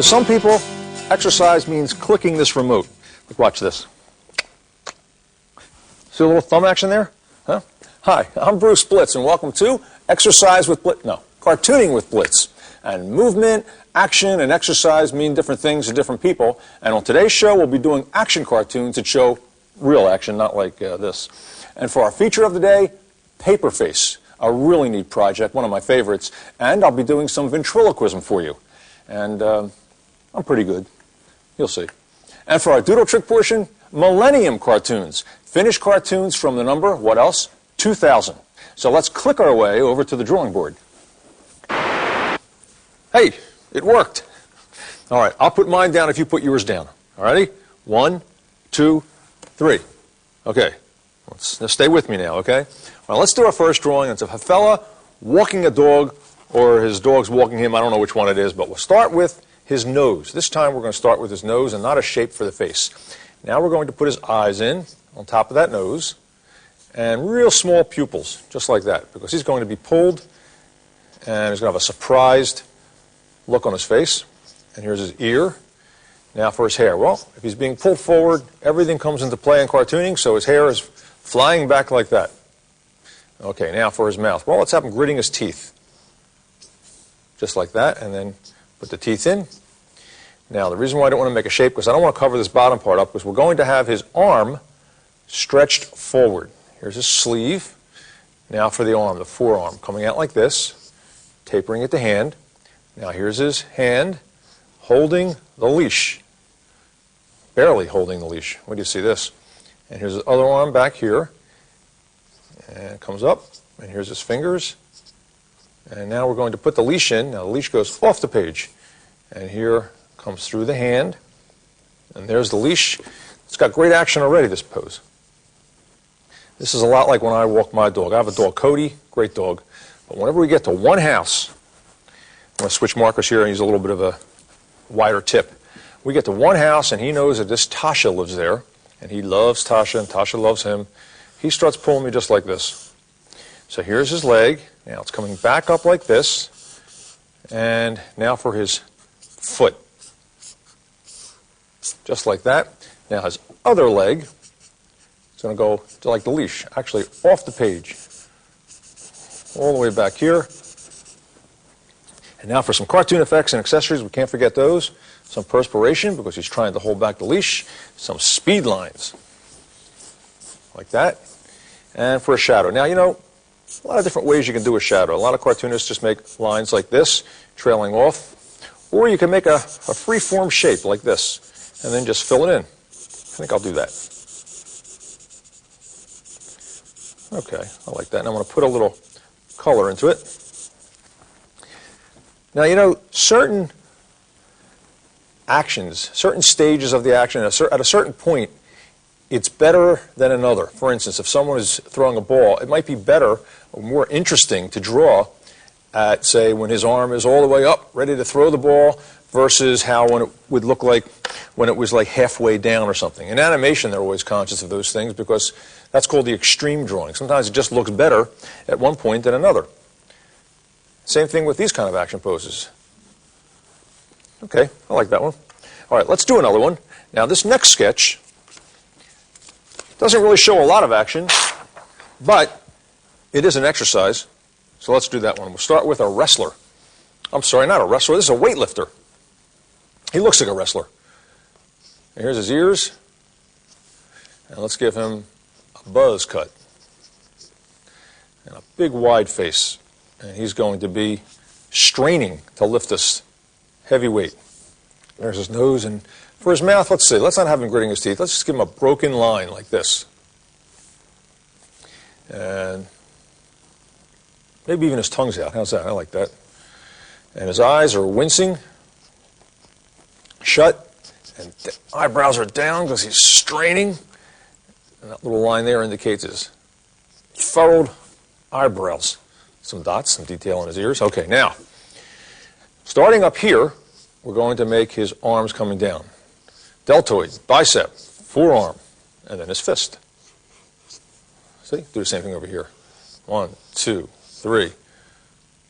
To some people, exercise means clicking this remote. Like, watch this. See a little thumb action there? Huh? Hi, I'm Bruce Blitz, and welcome to Exercise with Blitz. No, Cartooning with Blitz. And movement, action, and exercise mean different things to different people. And on today's show, we'll be doing action cartoons that show real action, not like this. And for our feature of the day, Paperface. A really neat project, one of my favorites. And I'll be doing some ventriloquism for you. And I'm pretty good. You'll see. And for our doodle trick portion, Millennium cartoons. Finished cartoons from the number, what else? 2000. So let's click our way over to the drawing board. Hey, it worked. All right, I'll put mine down if you put yours down. All righty? 1, 2, 3. Okay, now stay with me now, okay? Well, let's do our first drawing. It's a fella walking a dog, or his dog's walking him. I don't know which one it is, but we'll start with his nose. This time we're going to start with his nose and not a shape for the face. Now we're going to put his eyes in on top of that nose and real small pupils, just like that, because he's going to be pulled and he's going to have a surprised look on his face. And here's his ear. Now for his hair. Well, if he's being pulled forward, everything comes into play in cartooning, so his hair is flying back like that. Okay, now for his mouth. Well, let's have him gritting his teeth. Just like that, and then put the teeth in. Now, the reason why I don't want to make a shape, because I don't want to cover this bottom part up, because we're going to have his arm stretched forward. Here's his sleeve. Now for the arm, the forearm, coming out like this, tapering at the hand. Now here's his hand holding the leash. Barely holding the leash. What do you see this? And here's his other arm back here. And it comes up. And here's his fingers. And now we're going to put the leash in. Now the leash goes off the page. And here comes through the hand. And there's the leash. It's got great action already, this pose. This is a lot like when I walk my dog. I have a dog, Cody, great dog. But whenever we get to one house, I'm going to switch markers here and use a little bit of a wider tip. We get to one house and he knows that this Tasha lives there. And he loves Tasha and Tasha loves him. He starts pulling me just like this. So here's his leg. Now it's coming back up like this. And now for his foot. Just like that. Now his other leg is going to go to like the leash, actually off the page. All the way back here. And now for some cartoon effects and accessories, we can't forget those. Some perspiration, because he's trying to hold back the leash. Some speed lines, like that. And for a shadow. Now, you know, a lot of different ways you can do a shadow. A lot of cartoonists just make lines like this, trailing off. Or you can make a free-form shape like this, and then just fill it in. I think I'll do that. Okay, I like that. And I'm going to put a little color into it. Now, you know, certain actions, certain stages of the action, at a certain point, it's better than another. For instance, if someone is throwing a ball, it might be better or more interesting to draw at, say, when his arm is all the way up, ready to throw the ball, versus how when it would look like when it was like halfway down or something. In animation, they're always conscious of those things because that's called the extreme drawing. Sometimes it just looks better at one point than another. Same thing with these kind of action poses. Okay, I like that one. All right, let's do another one. Now, this next sketch doesn't really show a lot of action, but it is an exercise. So let's do that one. We'll start with a wrestler. I'm sorry, not a wrestler. This is a weightlifter. He looks like a wrestler. And here's his ears. And let's give him a buzz cut. And a big wide face. And he's going to be straining to lift this heavy weight. There's his nose. And for his mouth, let's see. Let's not have him gritting his teeth. Let's just give him a broken line like this. And maybe even his tongue's out. How's that? I like that. And his eyes are wincing, shut, and the eyebrows are down because he's straining. And that little line there indicates his furrowed eyebrows. Some dots, some detail in his ears. Okay, now, starting up here, we're going to make his arms coming down. Deltoid, bicep, forearm, and then his fist. See? Do the same thing over here. 1, 2, 3.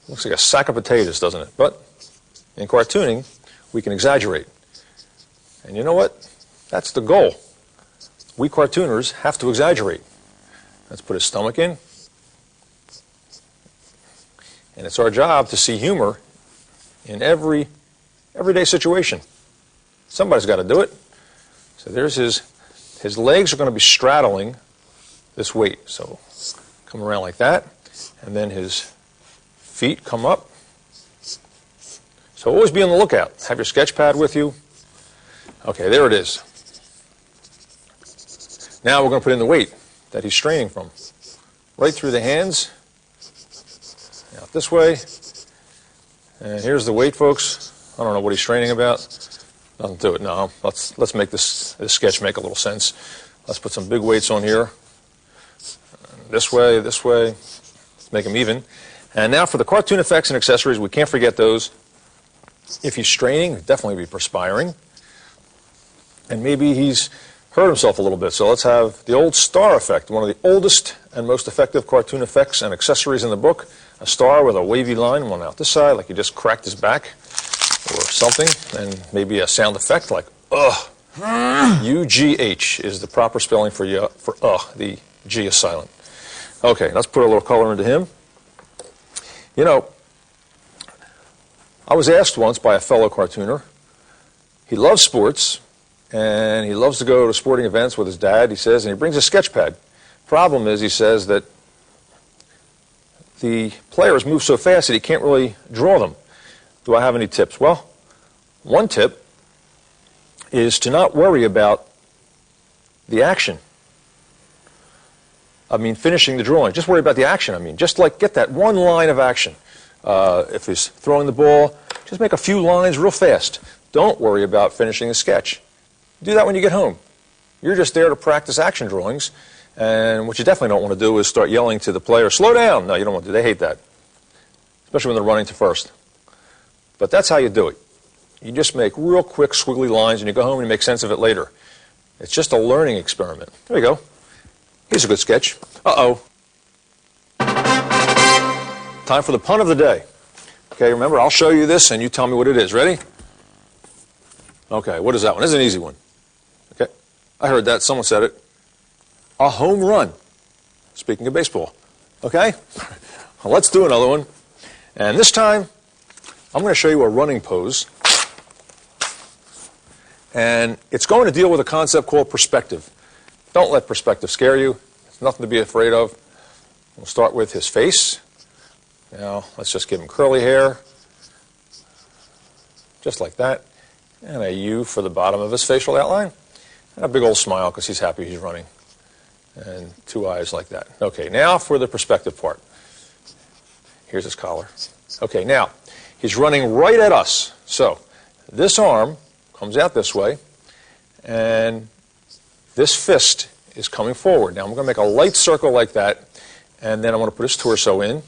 Looks like a sack of potatoes, doesn't it? But in cartooning, we can exaggerate. And you know what? That's the goal. We cartooners have to exaggerate. Let's put his stomach in. And it's our job to see humor in every everyday situation. Somebody's got to do it. So there's his legs are going to be straddling this weight. So come around like that. And then his feet come up. So always be on the lookout. Have your sketch pad with you. Okay, there it is. Now we're going to put in the weight that he's straining from. Right through the hands. Out this way. And here's the weight, folks. I don't know what he's straining about. Nothing to it. No, let's make this sketch make a little sense. Let's put some big weights on here. This way, this way. Let's make them even. And now for the cartoon effects and accessories, we can't forget those. If he's straining, he'd definitely be perspiring. And maybe he's hurt himself a little bit. So let's have the old star effect, one of the oldest and most effective cartoon effects and accessories in the book. A star with a wavy line, one out this side, like he just cracked his back or something. And maybe a sound effect like, ugh. U-G-H is the proper spelling for the G is silent. Okay, let's put a little color into him. You know, I was asked once by a fellow cartooner, he loves sports, and he loves to go to sporting events with his dad, he says, and he brings a sketch pad. Problem is, he says, that the players move so fast that he can't really draw them. Do I have any tips? Well, one tip is to not worry about the action. I mean, finishing the drawing. Just worry about the action. I mean, just like get that one line of action. If he's throwing the ball, just make a few lines real fast. Don't worry about finishing the sketch. Do that when you get home. You're just there to practice action drawings, and what you definitely don't want to do is start yelling to the player, slow down. No, you don't want to. They hate that, especially when they're running to first. But that's how you do it. You just make real quick squiggly lines, and you go home and you make sense of it later. It's just a learning experiment. There you go. Here's a good sketch. Uh-oh. Time for the pun of the day. Okay, remember, I'll show you this, and you tell me what it is. Ready? Okay, what is that one? This is an easy one. Okay, I heard that. Someone said it. A home run. Speaking of baseball. Okay? Well, let's do another one. And this time, I'm going to show you a running pose. And it's going to deal with a concept called perspective. Don't let perspective scare you. It's nothing to be afraid of. We'll start with his face. Now, let's just give him curly hair. Just like that. And a U for the bottom of his facial outline. And a big old smile because he's happy he's running. And two eyes like that. Okay, now for the perspective part. Here's his collar. Okay, now, he's running right at us. So, this arm comes out this way, and this fist is coming forward. Now, I'm going to make a light circle like that, and then I'm going to put his torso in.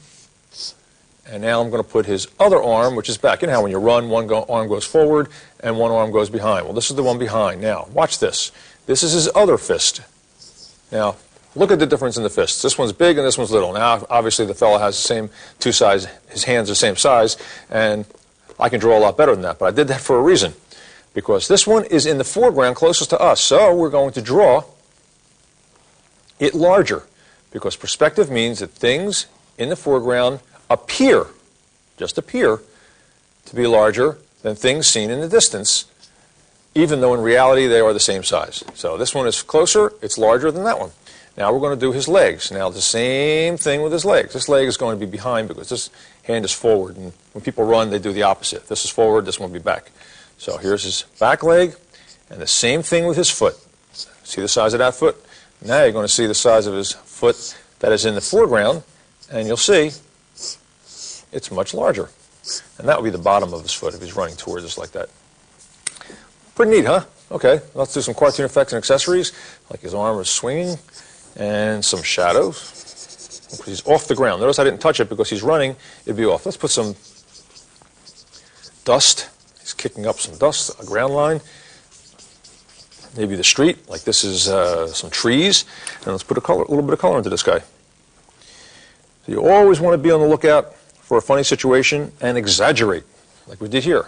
And now I'm going to put his other arm, which is back. You know how when you run, one arm goes forward and one arm goes behind. Well, this is the one behind. Now, watch this. This is his other fist. Now, look at the difference in the fists. This one's big and this one's little. Now, obviously, the fellow has the same two sides. His hands are the same size, and I can draw a lot better than that. But I did that for a reason, because this one is in the foreground closest to us. So we're going to draw it larger, because perspective means that things in the foreground appear, just appear, to be larger than things seen in the distance, even though in reality they are the same size. So this one is closer, it's larger than that one. Now we're going to do his legs. Now the same thing with his legs. This leg is going to be behind because this hand is forward, and when people run they do the opposite. This is forward, this one will be back. So here's his back leg, and the same thing with his foot. See the size of that foot? Now you're going to see the size of his foot that is in the foreground, and you'll see it's much larger. And that would be the bottom of his foot if he's running towards us like that. Pretty neat, huh? Okay, let's do some cartoon effects and accessories, like his arm is swinging, and some shadows. He's off the ground. Notice I didn't touch it because he's running, it'd be off. Let's put some dust. He's kicking up some dust, a ground line. Maybe the street, like this is some trees. And let's put a little bit of color into this guy. So you always want to be on the lookout for a funny situation and exaggerate, like we did here.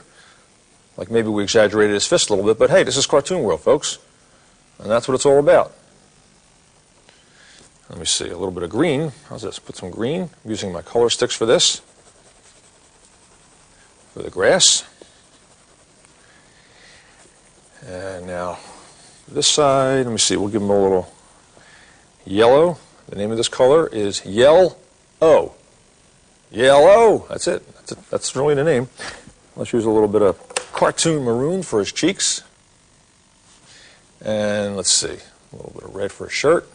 Like maybe we exaggerated his fist a little bit, but hey, this is Cartoon World, folks. And that's what it's all about. Let me see, a little bit of green. How's this? Put some green. I'm using my color sticks for this. For the grass. And now, this side, let me see, we'll give him a little yellow. The name of this color is Yell-O. Yellow. That's it. That's really the name. Let's use a little bit of cartoon maroon for his cheeks. And let's see, a little bit of red for his shirt.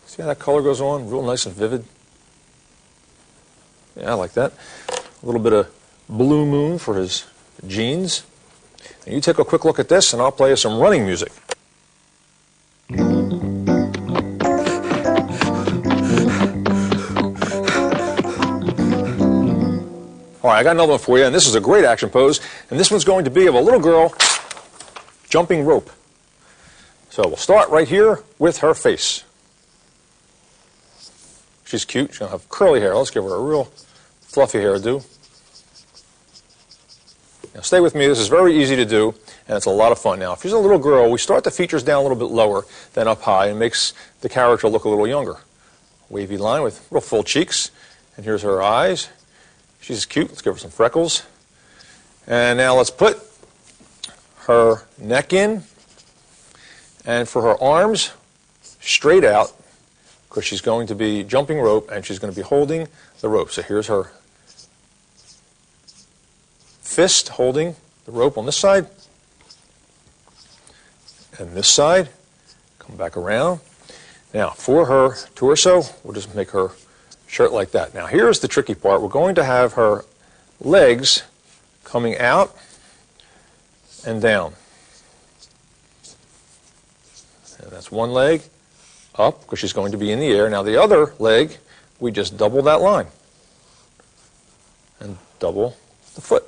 See how that color goes on? Real nice and vivid. Yeah, I like that. A little bit of blue moon for his jeans. And you take a quick look at this, and I'll play you some running music. All right, I got another one for you, and this is a great action pose. And this one's going to be of a little girl jumping rope. So we'll start right here with her face. She's cute. She's going to have curly hair. Let's give her a real fluffy hairdo. Now stay with me. This is very easy to do, and it's a lot of fun. Now, if she's a little girl, we start the features down a little bit lower than up high, and makes the character look a little younger. Wavy line with real full cheeks. And here's her eyes. She's cute. Let's give her some freckles. And now let's put her neck in. And for her arms, straight out, because she's going to be jumping rope, and she's going to be holding the rope. So here's her fist holding the rope on this side. And this side. Come back around. Now, for her torso, we'll just make her shirt like that. Now, here's the tricky part. We're going to have her legs coming out and down. And that's one leg up, because she's going to be in the air. Now, the other leg, we just double that line. And double the foot.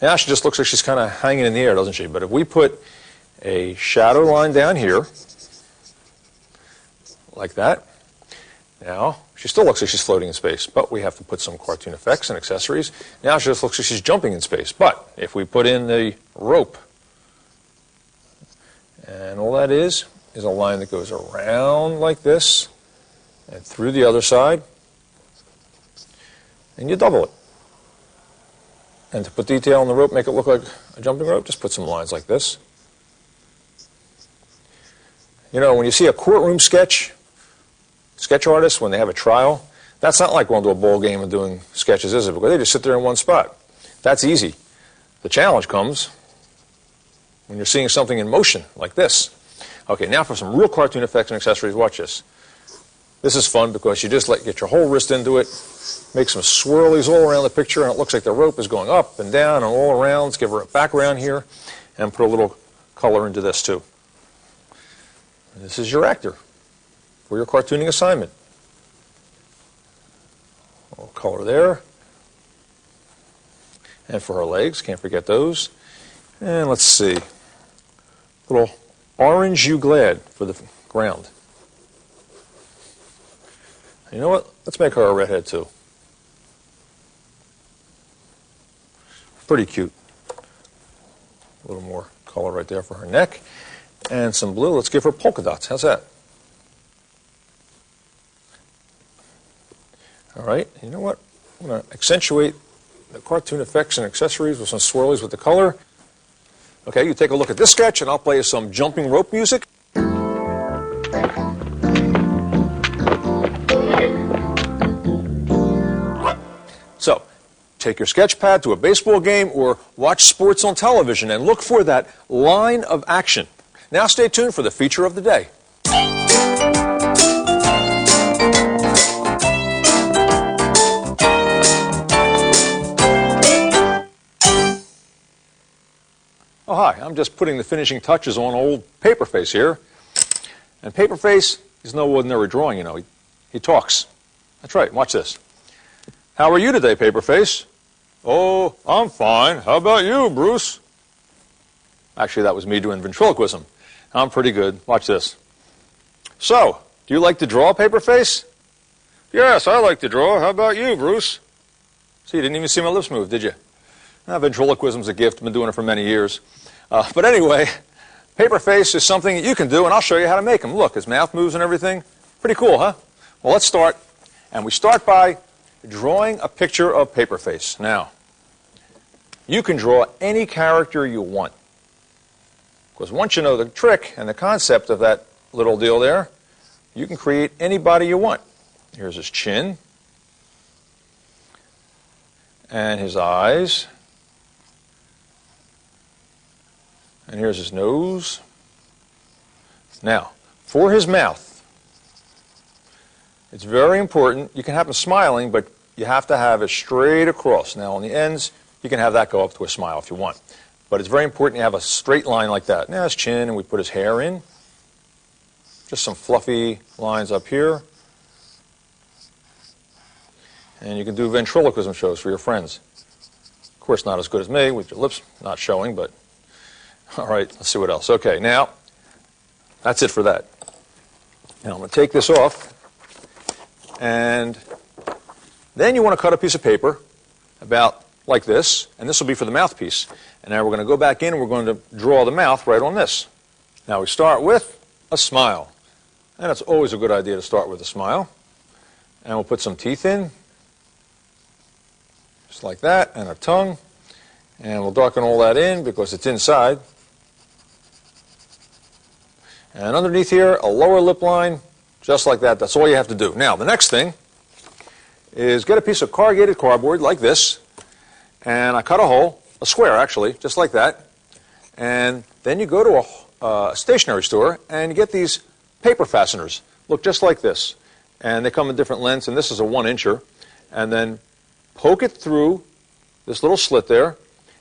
Now, she just looks like she's kind of hanging in the air, doesn't she? But if we put a shadow line down here, like that, now, she still looks like she's floating in space, but we have to put some cartoon effects and accessories. Now she just looks like she's jumping in space. But if we put in the rope, and all that is a line that goes around like this, and through the other side, and you double it. And to put detail on the rope, make it look like a jumping rope, just put some lines like this. You know, when you see a courtroom sketch artists, when they have a trial, that's not like going to a ball game and doing sketches, is it? Because they just sit there in one spot. That's easy. The challenge comes when you're seeing something in motion, like this. Okay, now for some real cartoon effects and accessories, watch this. This is fun because you just get your whole wrist into it, make some swirlies all around the picture, and it looks like the rope is going up and down and all around. Let's give her a background here, and put a little color into this too. This is your actor for your cartooning assignment. A little color there. And for her legs, can't forget those. And let's see, little orange you glad for the ground. You know what? Let's make her a redhead too. Pretty cute. A little more color right there for her neck. And some blue. Let's give her polka dots. How's that? All right, you know what? I'm going to accentuate the cartoon effects and accessories with some swirlies with the color. Okay, you take a look at this sketch, and I'll play you some jumping rope music. So, take your sketch pad to a baseball game or watch sports on television and look for that line of action. Now stay tuned for the feature of the day. Oh, hi, I'm just putting the finishing touches on old Paperface here. And Paperface is no ordinary drawing, you know. He talks. That's right, watch this. How are you today, Paperface? Oh, I'm fine. How about you, Bruce? Actually, that was me doing ventriloquism. I'm pretty good. Watch this. So, do you like to draw, Paperface? Yes, I like to draw. How about you, Bruce? See, you didn't even see my lips move, did you? Ventriloquism's a gift. I've been doing it for many years. But anyway, paper face is something that you can do, and I'll show you how to make them. Look, his mouth moves and everything. Pretty cool, huh? Well, let's start. And we start by drawing a picture of paper face. Now, you can draw any character you want. Because once you know the trick and the concept of that little deal there, you can create anybody you want. Here's his chin. And his eyes. And here's his nose. Now, for his mouth, it's very important. You can have him smiling, but you have to have it straight across. Now, on the ends, you can have that go up to a smile if you want. But it's very important you have a straight line like that. Now, his chin, and we put his hair in. Just some fluffy lines up here. And you can do ventriloquism shows for your friends. Of course, not as good as me, with your lips not showing, but all right, let's see what else. Okay, now, that's it for that. Now, I'm going to take this off. And then you want to cut a piece of paper about like this, and this will be for the mouthpiece. And now we're going to go back in and we're going to draw the mouth right on this. Now we start with a smile. And it's always a good idea to start with a smile. And we'll put some teeth in, just like that, and a tongue. And we'll darken all that in because it's inside. And underneath here, a lower lip line, just like that. That's all you have to do. Now, the next thing is get a piece of corrugated cardboard like this, and I cut a hole, a square actually, just like that. And then you go to a stationery store and you get these paper fasteners. Look just like this. And they come in different lengths, and this is a 1-incher. And then poke it through this little slit there,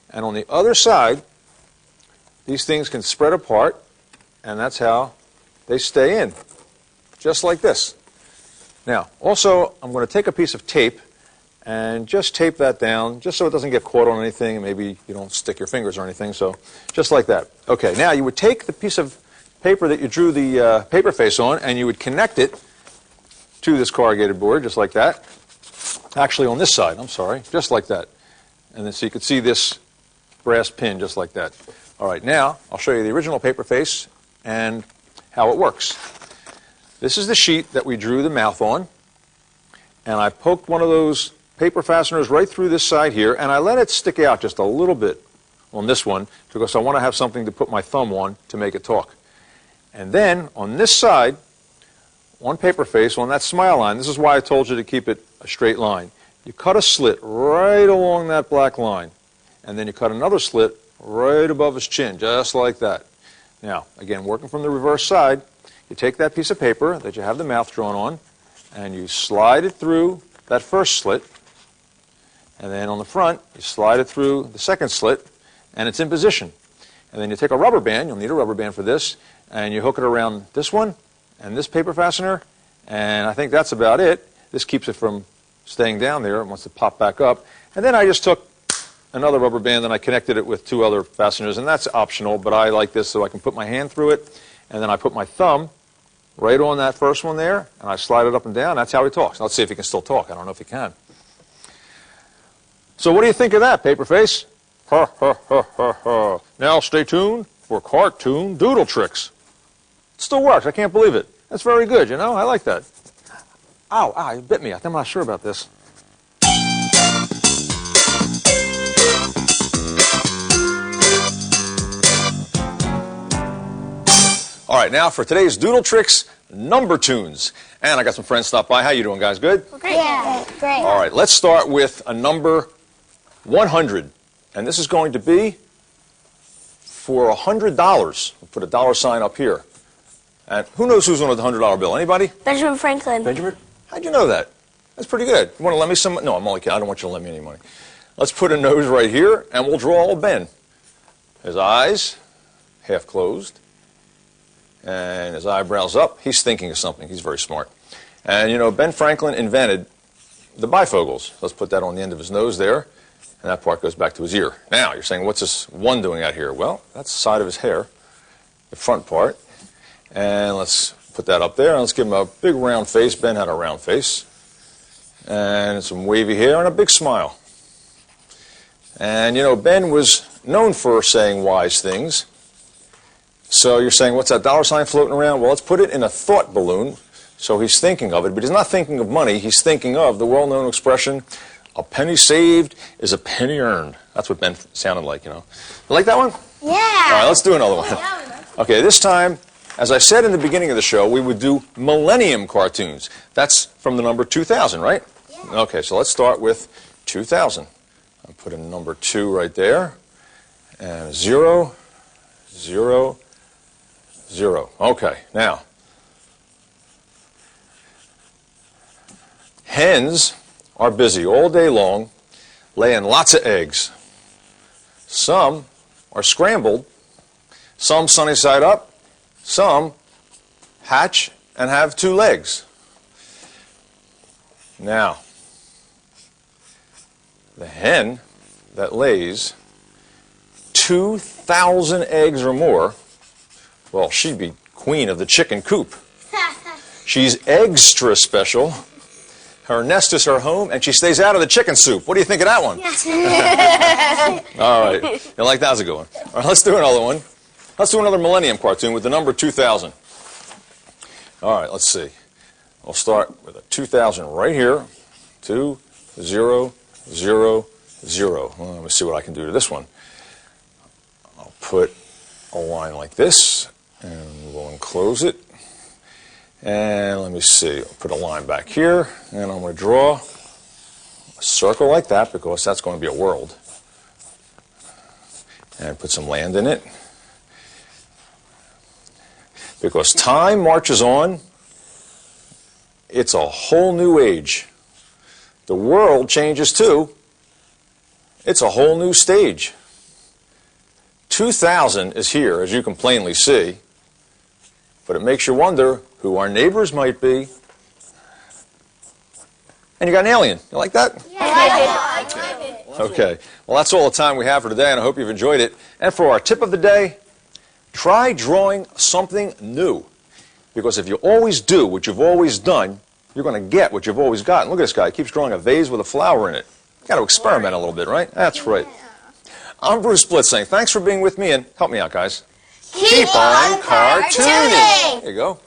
and on the other side, these things can spread apart, and that's how they stay in. Just like this. Now, also, I'm going to take a piece of tape and just tape that down, just so it doesn't get caught on anything, and maybe you don't stick your fingers or anything, so just like that. Okay, now you would take the piece of paper that you drew the paper face on, and you would connect it to this corrugated board, just like that. Actually, on this side, I'm sorry, just like that. And then so you could see this brass pin, just like that. All right, now, I'll show you the original paper face and how it works. This is the sheet that we drew the mouth on, and I poked one of those paper fasteners right through this side here, and I let it stick out just a little bit on this one because I want to have something to put my thumb on to make it talk. And then on this side, on paper face, on that smile line, this is why I told you to keep it a straight line. You cut a slit right along that black line, and then you cut another slit right above his chin, just like that. Now, again, working from the reverse side, you take that piece of paper that you have the mouth drawn on, and you slide it through that first slit, and then on the front, you slide it through the second slit, and it's in position. And then you take a rubber band, you'll need a rubber band for this, and you hook it around this one and this paper fastener, and I think that's about it. This keeps it from staying down there. It wants to pop back up. And then I just took another rubber band and I connected it with 2 other fasteners, and that's optional, but I like this so I can put my hand through it, and then I put my thumb right on that first one there, and I slide it up and down. That's how he talks. Now, let's see if he can still talk. I don't know if he can. So what do you think of that, paper face? Ha, ha, ha, ha, ha. Now stay tuned for cartoon doodle tricks. It still works. I can't believe it. That's very good, you know? I like that. Ow, it bit me. I'm not sure about this. All right, now for today's doodle tricks, number tunes. And I got some friends stop by. How you doing, guys? Good? Great. Yeah, great. All right, let's start with a number 100. And this is going to be for $100. We'll put a dollar sign up here. And who knows who's on the $100 bill? Anybody? Benjamin Franklin. Benjamin? How'd you know that? That's pretty good. You want to lend me some? No, I'm only kidding. I don't want you to lend me any money. Let's put a nose right here, and we'll draw old Ben. His eyes, half closed. And his eyebrows up. He's thinking of something. He's very smart. And, you know, Ben Franklin invented the bifocals. Let's put that on the end of his nose there. And that part goes back to his ear. Now, you're saying, what's this one doing out here? Well, that's the side of his hair, the front part. And let's put that up there. And let's give him a big round face. Ben had a round face. And some wavy hair and a big smile. And, you know, Ben was known for saying wise things. So you're saying, what's that dollar sign floating around? Well, let's put it in a thought balloon. So he's thinking of it, but he's not thinking of money. He's thinking of the well-known expression, a penny saved is a penny earned. That's what Ben sounded like, you know. You like that one? Yeah. All right, let's do another one. Okay, this time, as I said in the beginning of the show, we would do millennium cartoons. That's from the number 2000, right? Yeah. Okay, so let's start with 2000. I'll put a number 2 right there. And 0, 0, 0. Okay, now, hens are busy all day long laying lots of eggs. Some are scrambled, some sunny side up, some hatch and have 2 legs. Now, the hen that lays 2,000 eggs or more, well, she'd be queen of the chicken coop. She's extra special. Her nest is her home, and she stays out of the chicken soup. What do you think of that one? All right. You like that? Was a good one. All right, let's do another one. Let's do another millennium cartoon with the number 2000. All right, let's see. We'll start with a 2000 right here. 2, 0, 0, 0. Well, let me see what I can do to this one. I'll put a line like this, and we'll enclose it. And let me see, I'll put a line back here, and I'm going to draw a circle like that because that's going to be a world. And put some land in it. Because time marches on, it's a whole new age. The world changes too. It's a whole new stage. 2000 is here, as you can plainly see, but it makes you wonder who our neighbors might be. And you got an alien. You like that? Yeah, I like it. Okay. Well, that's all the time we have for today, and I hope you've enjoyed it. And for our tip of the day, try drawing something new. Because if you always do what you've always done, you're going to get what you've always gotten. Look at this guy. He keeps drawing a vase with a flower in it. You've got to experiment a little bit, right? That's right. I'm Bruce Blica saying thanks for being with me, and help me out, guys. Keep on cartooning! There you go.